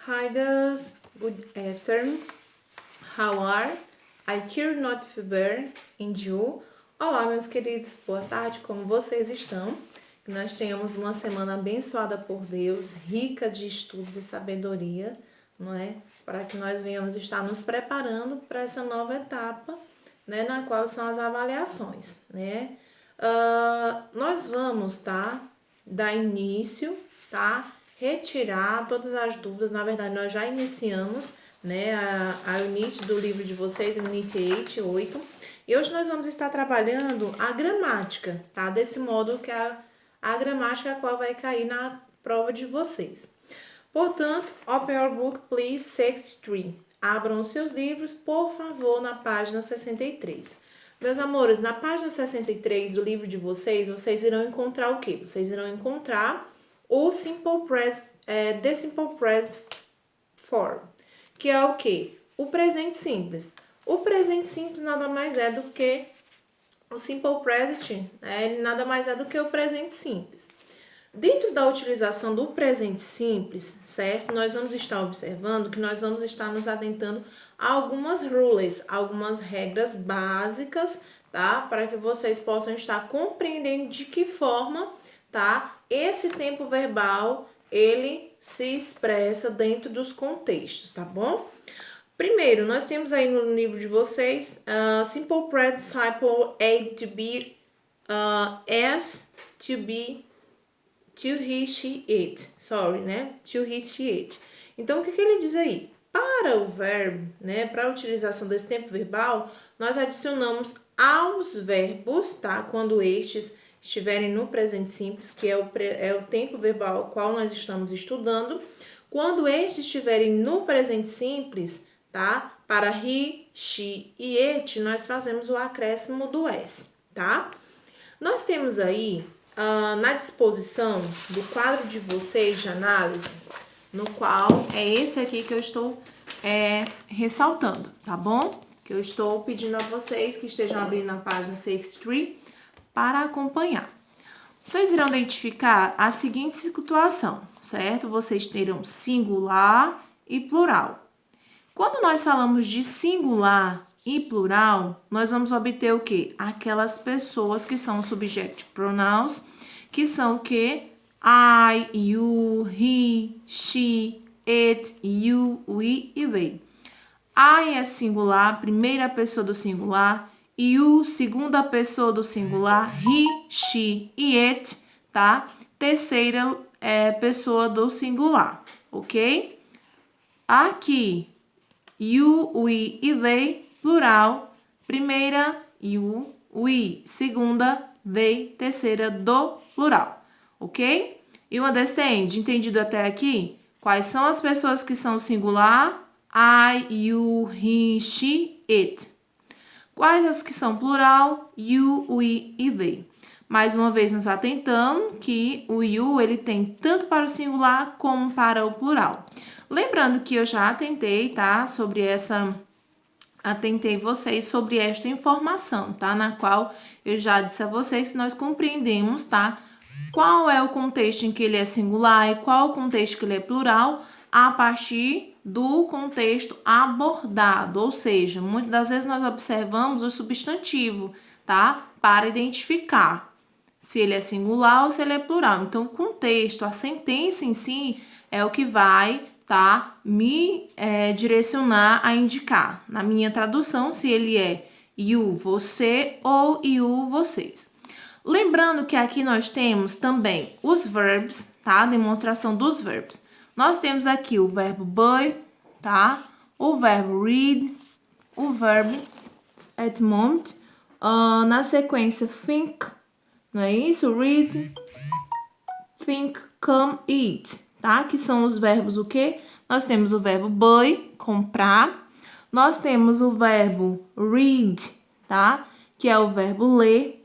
Hi guys, good afternoon. How are? I care not fever and you. Olá, meus queridos, boa tarde, como vocês estão? Que nós tenhamos uma semana abençoada por Deus, rica de estudos e sabedoria, não é? Para que nós venhamos estar nos preparando para essa nova etapa, né? Na qual são as avaliações, né? Nós vamos, dar início, retirar todas as dúvidas. Na verdade, nós já iniciamos, né, a unidade do livro de vocês, unidade 8. E hoje nós vamos estar trabalhando a gramática, desse modo que a gramática a qual vai cair na prova de vocês. Portanto, open your book, please, 63. Abram os seus livros, por favor, na página 63. Meus amores, na página 63 do livro de vocês irão encontrar o quê? Vocês irão encontrar o Simple Present, the Simple Present Form, que é o quê? O presente simples. O presente simples nada mais é do que o Simple Present, ele nada mais é do que o presente simples. Dentro da utilização do presente simples, certo? Nós vamos estar observando que nós vamos estar nos atentando a algumas rules, algumas regras básicas, para que vocês possam estar compreendendo de que forma, esse tempo verbal, ele se expressa dentro dos contextos, tá bom? Primeiro, nós temos aí no livro de vocês, Simple Present Simple A to be, as, to be, to he, she, it. To he, she, it. Então, o que ele diz aí? Para o verbo, para a utilização desse tempo verbal, nós adicionamos aos verbos, quando estes estiverem no presente simples, que é o tempo verbal ao qual nós estamos estudando. Quando estes estiverem no presente simples, para he, she e it, nós fazemos o acréscimo do s, Nós temos aí, na disposição do quadro de vocês de análise, no qual é esse aqui que eu estou ressaltando, tá bom? Que eu estou pedindo a vocês que estejam abrindo na página 63 para acompanhar. Vocês irão identificar a seguinte situação, certo? Vocês terão singular e plural. Quando nós falamos de singular e plural, nós vamos obter o quê? Aquelas pessoas que são subject pronouns, que são o quê? I, you, he, she, it, you, we e they. I é singular, primeira pessoa do singular. You, segunda pessoa do singular. He, she e it, terceira pessoa do singular, ok? Aqui, you, we e they, plural. Primeira, you, we. Segunda, they, terceira do plural. Ok? E o understand? Entendido até aqui? Quais são as pessoas que são singular? I, you, he, she, it. Quais as que são plural? You, we e they. Mais uma vez nos atentando que o you, ele tem tanto para o singular como para o plural. Lembrando que eu já atentei, atentei vocês sobre esta informação, na qual eu já disse a vocês que nós compreendemos, qual é o contexto em que ele é singular e qual o contexto que ele é plural a partir do contexto abordado, ou seja, muitas das vezes nós observamos o substantivo, para identificar se ele é singular ou se ele é plural. Então, o contexto, a sentença em si é o que vai, me direcionar a indicar, na minha tradução, se ele é you, você, ou you, vocês. Lembrando que aqui nós temos também os verbos, a demonstração dos verbos. Nós temos aqui o verbo buy, o verbo read, o verbo at moment, na sequência think, não é isso? Read, think, come, eat, que são os verbos o quê? Nós temos o verbo buy, comprar. Nós temos o verbo read, que é o verbo ler.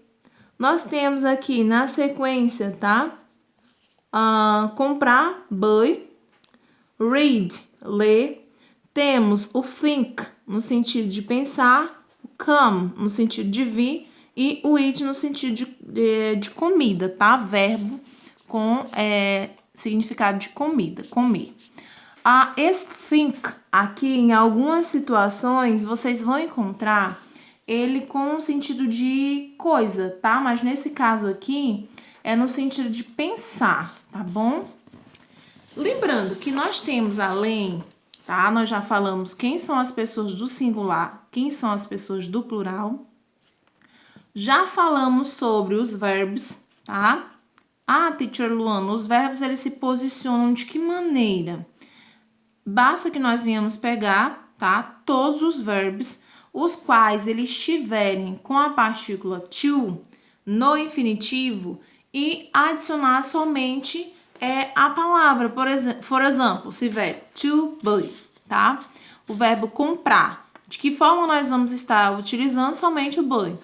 Nós temos aqui na sequência, comprar, buy, read, ler. Temos o think, no sentido de pensar, o come, no sentido de vir, e o eat, no sentido de comida, Verbo com significado de comida, comer. Esse think aqui, em algumas situações, vocês vão encontrar ele com o sentido de coisa, tá? Mas nesse caso aqui, é no sentido de pensar, tá bom? Lembrando que nós temos além, tá? Nós já falamos quem são as pessoas do singular, quem são as pessoas do plural. Já falamos sobre os verbos, tá? Teacher Luana, os verbos eles se posicionam de que maneira? Basta que nós venhamos pegar, tá? Todos os verbos, os quais eles estiverem com a partícula to no infinitivo e adicionar somente a palavra. Por exemplo, se vier to buy, tá? O verbo comprar. De que forma nós vamos estar utilizando somente o buy?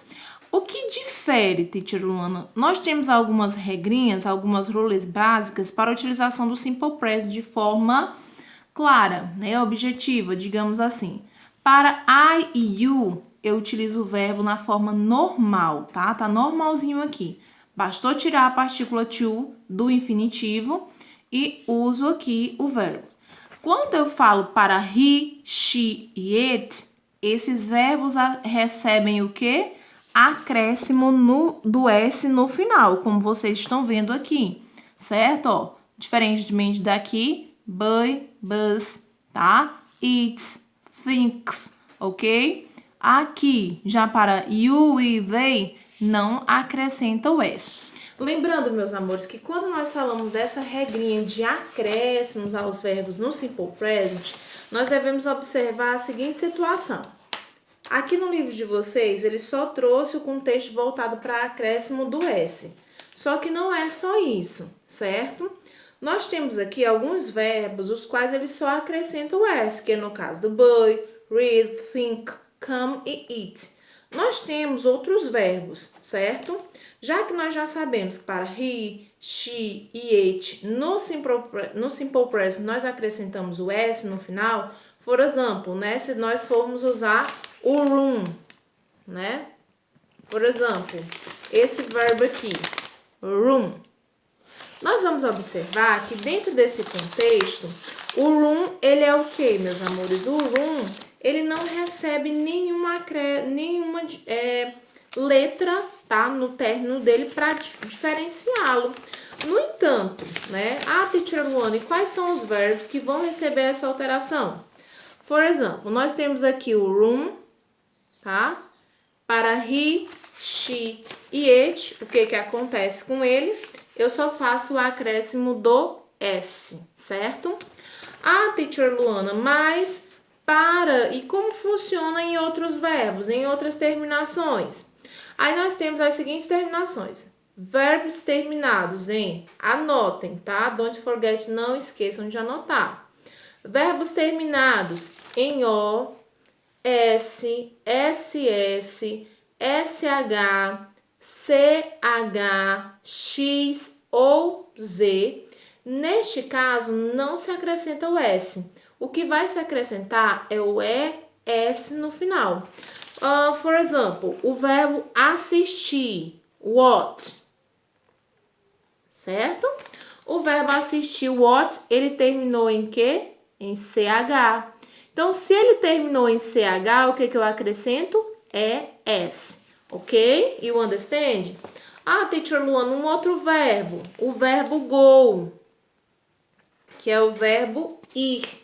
O que difere, Teacher Luana? Nós temos algumas regrinhas, algumas rules básicas para a utilização do simple present de forma clara, né, objetiva, digamos assim. Para I e you, eu utilizo o verbo na forma normal, tá? Tá normalzinho aqui. Bastou tirar a partícula to do infinitivo e uso aqui o verbo. Quando eu falo para he, she e it, esses verbos recebem o quê? Acréscimo do S no final, como vocês estão vendo aqui, certo? Ó, diferentemente daqui, buy, bus, tá? Eats, thinks, ok? Aqui, já para you e they, não acrescenta o S. Lembrando, meus amores, que quando nós falamos dessa regrinha de acréscimos aos verbos no simple present, nós devemos observar a seguinte situação. Aqui no livro de vocês, ele só trouxe o contexto voltado para acréscimo do S. Só que não é só isso, certo? Nós temos aqui alguns verbos, os quais eles só acrescentam o S, que é no caso do buy, read, think, come e eat. Nós temos outros verbos, certo? Já que nós já sabemos que para he, she e it, no simple present, nós acrescentamos o S no final. Por exemplo, né, se nós formos usar o room, né? Por exemplo, esse verbo aqui, room. Nós vamos observar que dentro desse contexto, o room, ele é o quê, meus amores? O room, ele não recebe nenhuma letra, tá? No término dele para diferenciá-lo. No entanto, né? Teacher Luana, quais são os verbos que vão receber essa alteração? Por exemplo, nós temos aqui o room, tá? Para he, she e it, o que acontece com ele? Eu só faço o acréscimo do S, certo? Teacher Luana, mas e como funciona em outros verbos, em outras terminações? Aí nós temos as seguintes terminações. Verbos terminados em, anotem, tá? Don't forget, não esqueçam de anotar. Verbos terminados em O, S, SS, SH, CH, X ou Z. Neste caso, não se acrescenta o S. O que vai se acrescentar é o ES no final. Por exemplo, o verbo assistir, watch, certo? O verbo assistir, watch, ele terminou em quê? Em CH. Então, se ele terminou em CH, o que eu acrescento? É S, ok? You understand? Teacher Luana, um outro verbo, o verbo go, que é o verbo ir.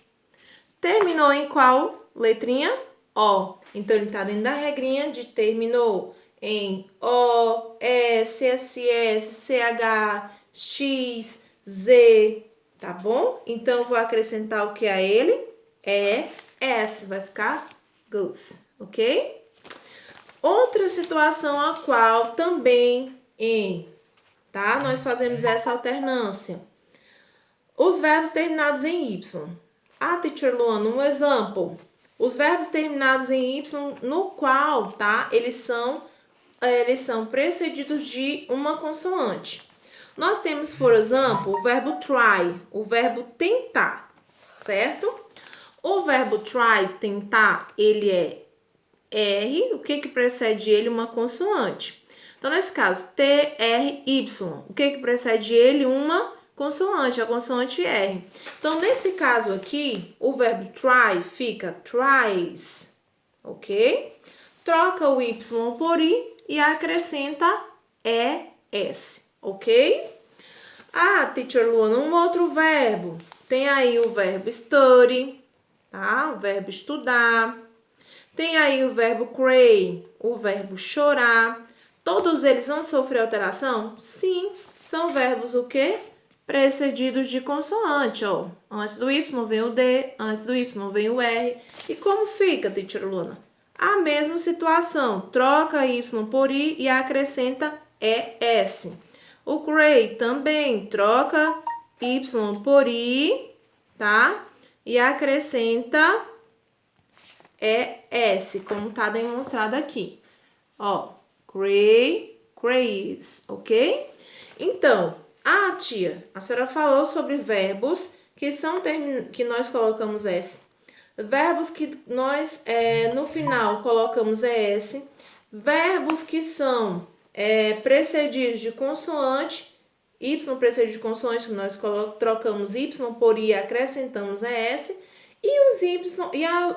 Terminou em qual letrinha? O. Então, ele está dentro da regrinha de terminou em O, S, SS, CH, X, Z, tá bom? Então, vou acrescentar o que a ele? É S, vai ficar goes, ok? Outra situação a qual também tá? Nós fazemos essa alternância. Os verbos terminados em Y. Teacher Luana, um exemplo. Os verbos terminados em Y, no qual, tá? Eles são precedidos de uma consoante. Nós temos, por exemplo, o verbo try, o verbo tentar, certo? O verbo try, tentar, ele é R, o que precede ele? Uma consoante. Então, nesse caso, T-R-Y, o que precede ele? Uma consoante, a consoante R. Então, nesse caso aqui, o verbo try fica tries, ok? Troca o Y por I e acrescenta ES, ok? Ah, teacher Luana, um outro verbo. Tem aí o verbo study, tá? O verbo estudar. Tem aí o verbo cry, o verbo chorar. Todos eles vão sofrer alteração? Sim, são verbos o quê? Precedidos de consoante, ó. Antes do Y vem o D, antes do Y vem o R. E como fica, teacher Luana? A mesma situação, troca Y por I e acrescenta ES. O cray também troca Y por I, tá? E acrescenta ES, como tá demonstrado aqui. Ó, cray, crays, ok? Então, tia, a senhora falou sobre verbos que nós colocamos S. Verbos que nós, no final, colocamos ES. Verbos que são precedidos de consoante, Y precedido de consoante, que nós trocamos Y por I e acrescentamos ES. E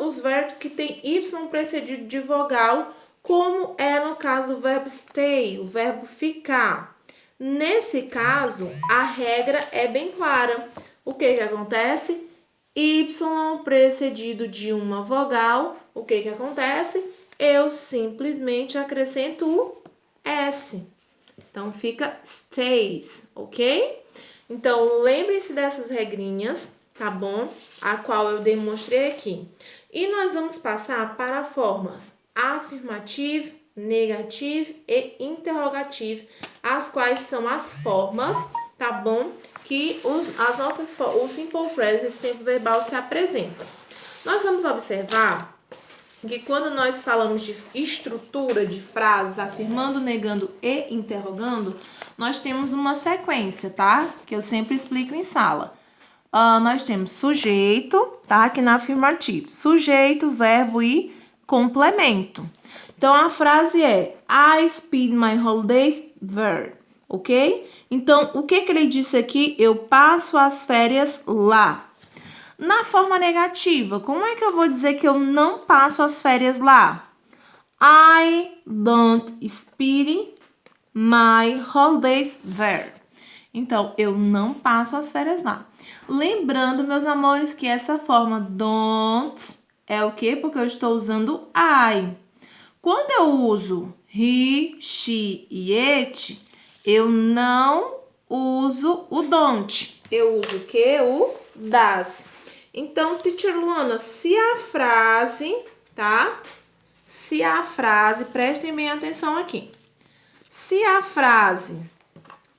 os verbos que tem Y precedido de vogal, como é no caso do verbo stay, o verbo ficar. Nesse caso, a regra é bem clara. O que acontece? Y precedido de uma vogal, o que acontece? Eu simplesmente acrescento o S. Então, fica stays, ok? Então, lembre-se dessas regrinhas, tá bom? A qual eu demonstrei aqui. E nós vamos passar para formas afirmative, negative e interrogative, as quais são as formas, tá bom? Que o simple present, tempo verbal, se apresenta. Nós vamos observar que quando nós falamos de estrutura de frases, afirmando, negando e interrogando, nós temos uma sequência, tá? Que eu sempre explico em sala. Nós temos sujeito, tá? Aqui na afirmativa. Sujeito, verbo e complemento. Então, a frase é I spend my holidays there, ok? Então, o que ele disse aqui? Eu passo as férias lá. Na forma negativa, como é que eu vou dizer que eu não passo as férias lá? I don't spend my holidays there. Então, eu não passo as férias lá. Lembrando, meus amores, que essa forma don't é o quê? Porque eu estou usando I. Quando eu uso he, she e it, eu não uso o don't. Eu uso o quê? O does. Então, teacher Luana, se a frase, tá? Se a frase, prestem bem atenção aqui. Se a frase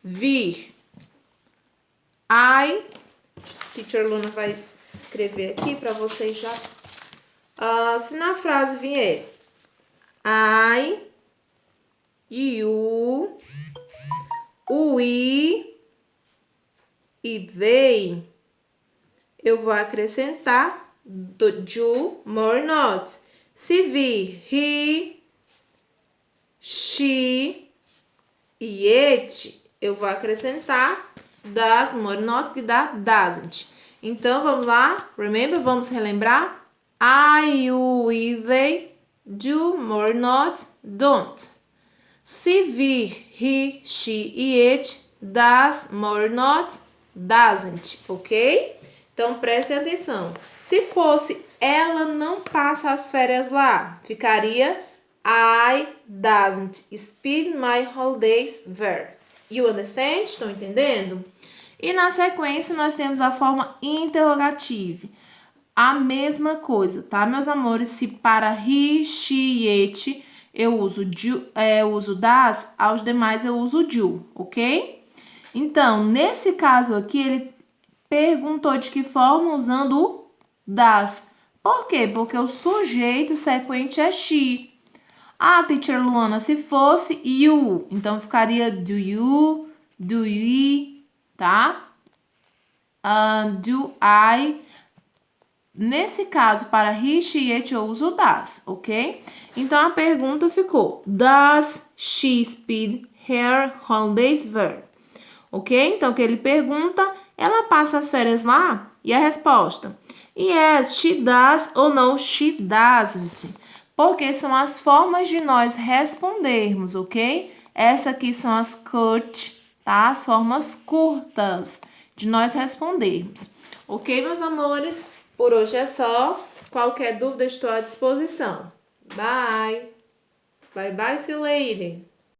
vir teacher Luana vai escrever aqui para vocês já. Se na frase vier I, you, we e they, eu vou acrescentar do, more not. Se vir he, she e it, eu vou acrescentar does, more not, que dá doesn't. Então, vamos lá. Remember, vamos relembrar. I, you, we, they, do, more not, don't. Se vir he, she e it, does, more not, doesn't, ok? Então, prestem atenção. Se fosse ela não passa as férias lá, ficaria I doesn't spend my holidays there. You understand? Estão entendendo? E na sequência, nós temos a forma interrogativa. A mesma coisa, tá, meus amores? Se para he, she, it, eu uso does, aos demais eu uso do, ok? Então, nesse caso aqui, ele perguntou de que forma usando o does. Por quê? Porque o sujeito sequente é she. Teacher Luana, se fosse you, então ficaria do you, do we, tá? Do I. Nesse caso, para he, she, it, eu uso does, ok? Então, a pergunta ficou, does she spend her holidays there? ok? Então, o que ele pergunta, ela passa as férias lá? E a resposta, yes, she does ou no, she doesn't. Porque são as formas de nós respondermos, ok? Essa aqui são as curt, tá? As formas curtas de nós respondermos. Ok, meus amores? Por hoje é só. Qualquer dúvida, estou à disposição. Bye. Bye, bye, see you later.